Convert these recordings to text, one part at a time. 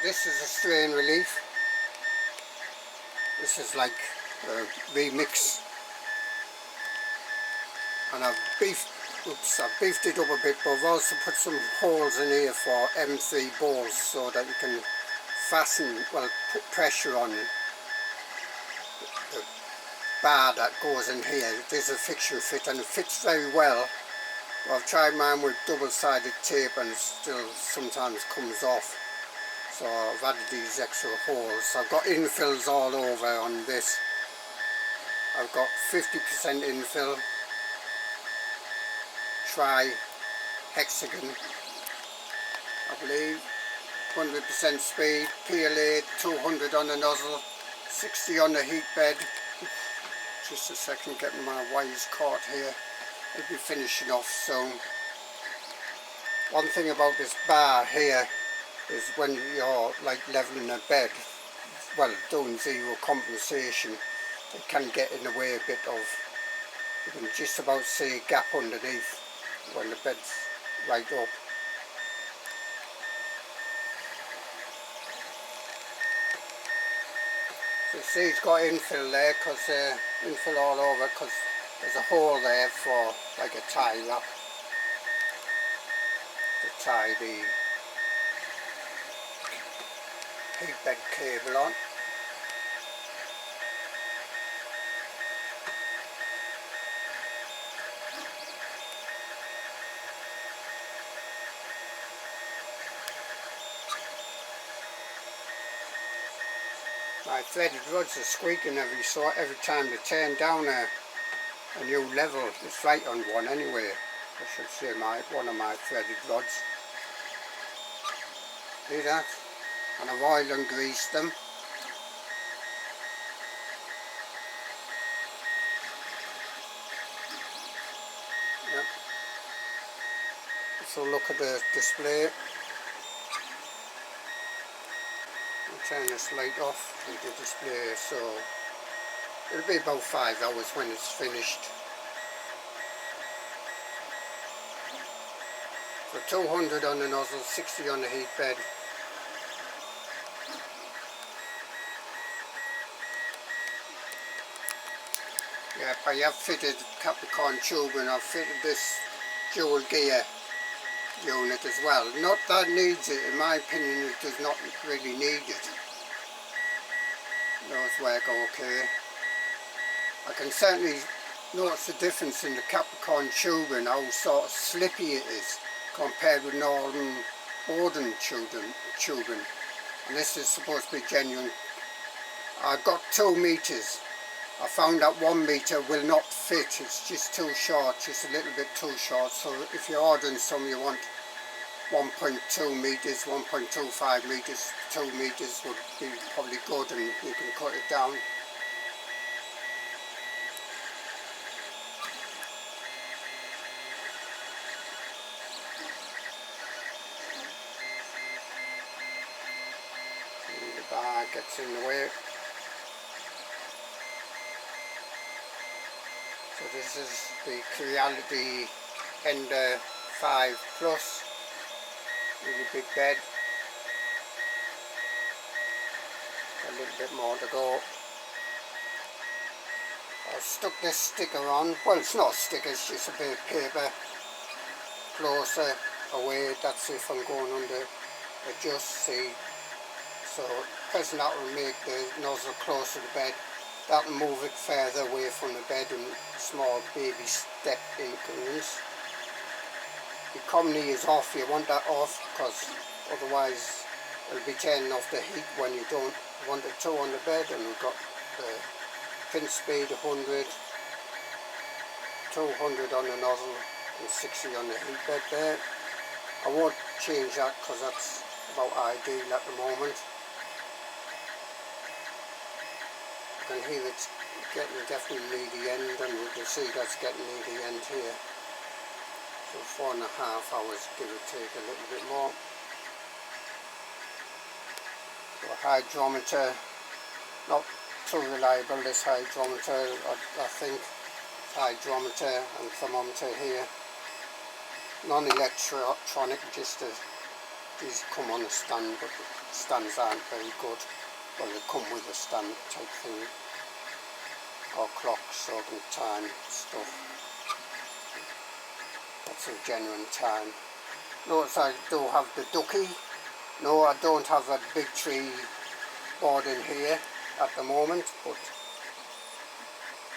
this is a strain relief. This is like a remix, and I've beefed it up a bit, but I've also put some holes in here for M3 balls so that you can fasten, well, put pressure on the bar that goes in here. There's a fixture fit and it fits very well. I've tried mine with double-sided tape and it still sometimes comes off. So I've added these extra holes. I've got infills all over on this. I've got 50% infill, tri-hexagon, I believe, 100% speed, PLA, 200 on the nozzle, 60 on the heat bed. Just a second, getting my wires caught here. I'll be finishing off soon. One thing about this bar here is when you're like leveling a bed, well, doing zero compensation, it can get in the way a bit of, you can just about see a gap underneath when the bed's right up. So you see it's got infill there, because infill all over, because there's a hole there for like a tie wrap to tie the heat bed cable on. My threaded rods are squeaking every time they turn down a new level. It's right on one anyway. I should say one of my threaded rods. See that? And I've oiled and greased them. Yep. So look at the display. I'll turn this light off with the display, so it'll be about 5 hours when it's finished. So 200 on the nozzle, 60 on the heat bed. Yep, I have fitted Capricorn tubing. I've fitted this dual gear unit as well. Not that it needs it, in my opinion it does not really need it. Those work okay. I can certainly notice the difference in the Capricorn tubing, how sort of slippy it is compared with northern Bowden tubing. And this is supposed to be genuine. I've got 2 meters. I found that 1 meter will not fit, it's just too short, just a little bit too short. So if you're ordering some, you want 1.2 meters, 1.25 meters, 2 meters would be probably good, and you can cut it down. And the bar gets in the way. So this is the Creality Ender 5 Plus, really big bed, a little bit more to go. I've stuck this sticker on, well it's not a sticker, it's just a bit of paper, closer, away, that's if I'm going under adjust, see. So pressing that will make the nozzle closer to the bed. That'll move it further away from the bed in small baby step increments. The economy is off, you want that off, because otherwise it'll be turning off the heat when you don't want it to on the bed. And we've got the pin speed 100, 200 on the nozzle and 60 on the heat bed there. I won't change that because that's about ideal at the moment. You can hear it's getting definitely near the end, and you can see that's getting near the end here. So 4.5 hours, give or take a little bit more. So hydrometer, not too reliable this hydrometer, I think. Hydrometer and thermometer here. Non-electronic, just these come on a stand, but the stands aren't very good. Well, they come with a stand type thing, or clocks, so I can time stuff. That's a genuine time. Notice I do have the ducky. No, I don't have a big tree board in here at the moment, but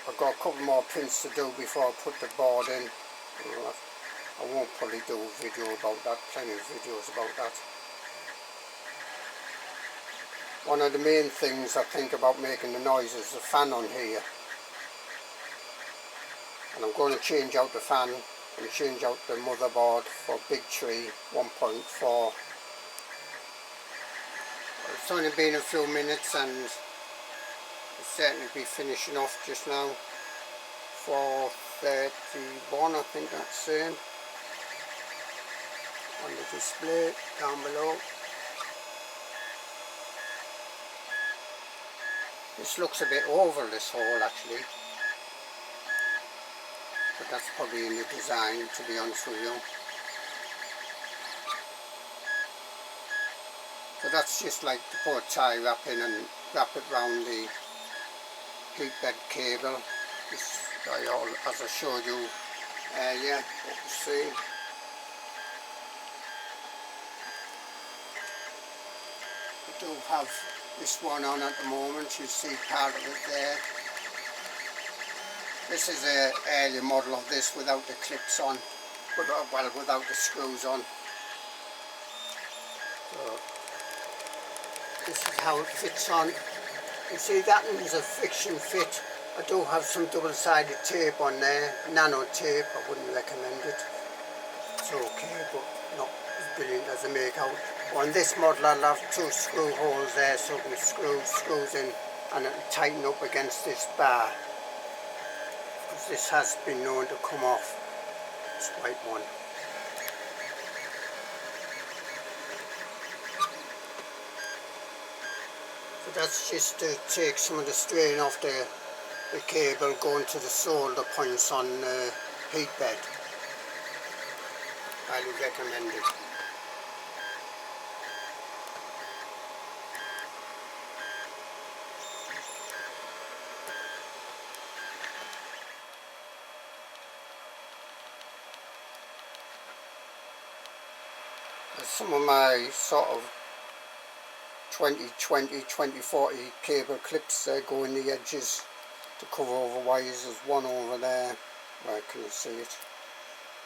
I've got a couple more prints to do before I put the board in. I won't probably do a video about that, plenty of videos about that. One of the main things I think about making the noise is the fan on here. And I'm going to change out the fan and change out the motherboard for big tree 1.4. It's only been a few minutes and it's certainly be finishing off just now. 4:31, I think that's saying on the display down below. This looks a bit oval, this hole actually, but that's probably in the design, to be honest with you. So that's just like to put a tie wrap in and wrap it round the heat bed cable. This, as I showed you earlier, what you see. We do have this one on at the moment, you see part of it there. This is an earlier model of this without the clips on, well, without the screws on. So this is how it fits on. You see that one's a friction fit. I do have some double-sided tape on there, nano tape. I wouldn't recommend it. It's okay, but not as brilliant as I make out. On this model I'll have 2 screw holes there, so I can screw screws in and it'll tighten up against this bar. Because this has been known to come off, this white one. So that's just to take some of the strain off the cable going to the solder points on the heat bed. Highly recommended. Some of my sort of 2020, 2040 cable clips there go in the edges to cover over wires. There's one over there, where can you see it?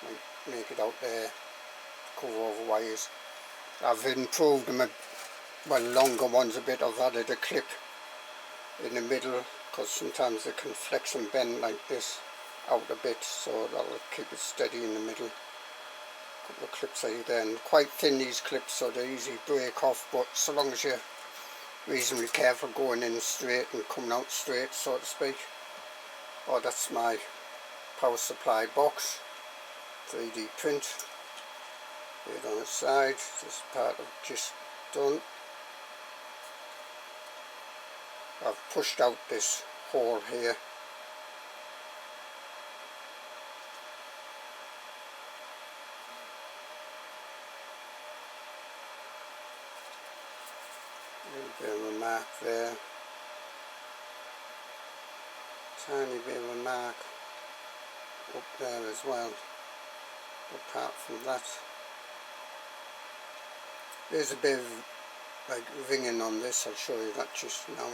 Might make it out there to cover over wires. I've improved them, well, longer ones a bit. I've added a clip in the middle because sometimes they can flex and bend like this out a bit, so that'll keep it steady in the middle. Couple of clips are there, and quite thin these clips, so they easily break off, but so long as you're reasonably careful going in straight and coming out straight, so to speak. Oh, that's my power supply box, 3D print, here on the side. This part I've just done. I've pushed out this hole here. A little bit of a mark there, tiny bit of a mark up there as well. Apart from that, there's a bit of like ringing on this. I'll show you that just now.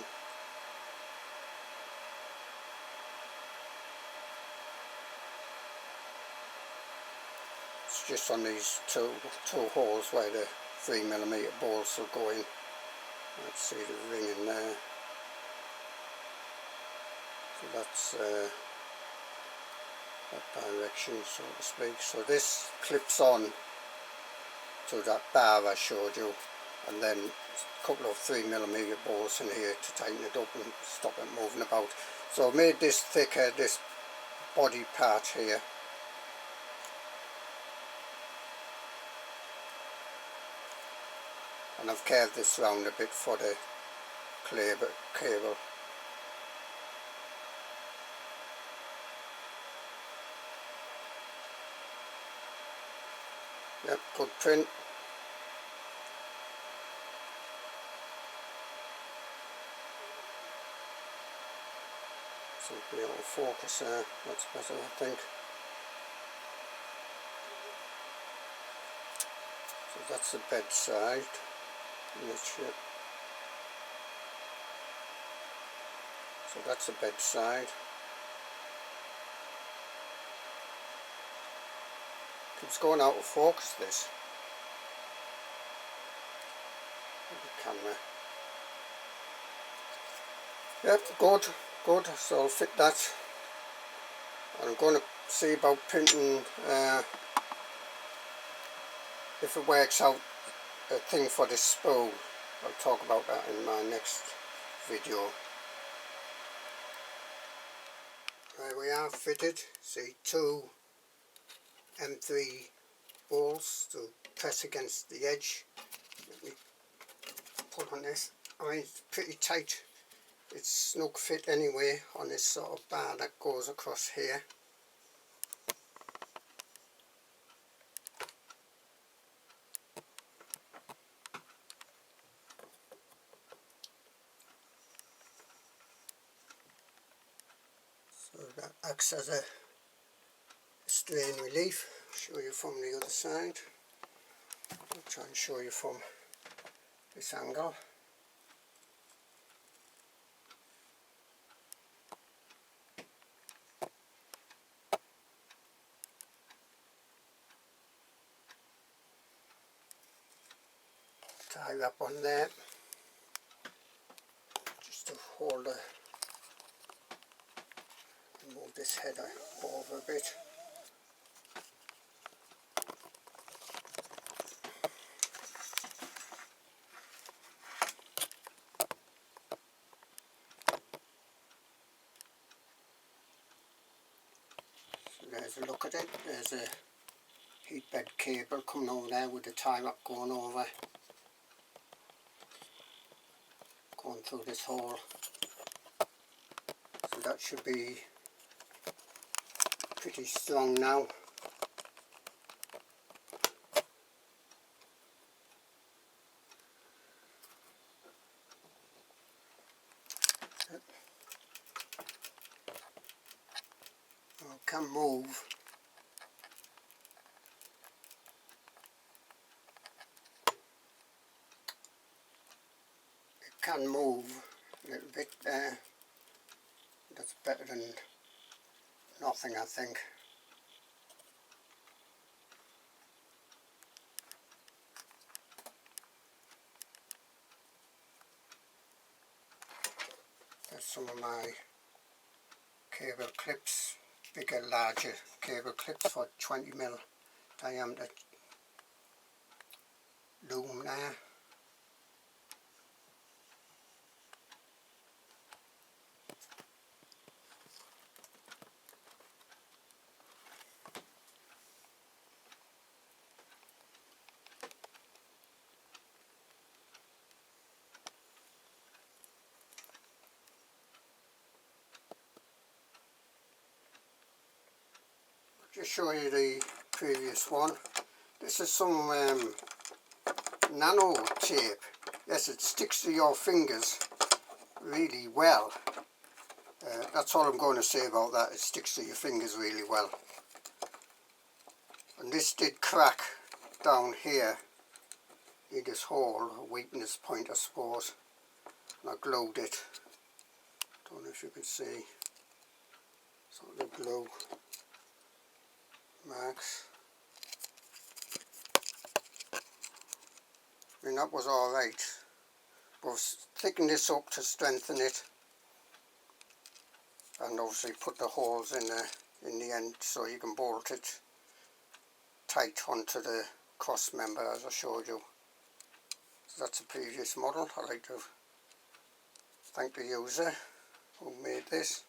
It's just on these two holes where the 3mm bolts will go in. Let's see the ring in there. So that's that direction, so to speak. So this clips on to that bar I showed you, and then a couple of 3mm bolts in here to tighten it up and stop it moving about. So I've made this thicker, this body part here. And I've curved this round a bit for the cable. Yep, good print. So be able to focus there, that's better I think. So that's the bedside niche. So that's the bedside. Keeps going out of focus this. The camera. Yep, good. So I'll fit that. And I'm going to see about printing, if it works out, a thing for this spool. I'll talk about that in my next video. There we are, fitted. See, 2 M3 balls to press against the edge. Let me put on this. I mean, it's pretty tight. It's snug fit anyway on this sort of bar that goes across here. So that acts as a strain relief. I'll show you from the other side. I'll try and show you from this angle. Tie up on there just to hold the, move this header over a bit. So there's a look at it. There's a heat bed cable coming over there with the tie up going over, going through this hole. So that should be pretty strong now. It can move. It can move a little bit there. That's better than nothing, I think. There's some of my cable clips, bigger, larger cable clips for 20mm diameter loom there. Just show you the previous one. This is some nano tape. Yes, it sticks to your fingers really well. That's all I'm going to say about that. It sticks to your fingers really well. And this did crack down here in this hole, a weakness point I suppose. And I glued it. Don't know if you can see. So the glue marks. I mean, that was alright. But I've thickened this up to strengthen it. And obviously put the holes in the end so you can bolt it tight onto the cross member as I showed you. So that's a previous model. I'd like to thank the user who made this.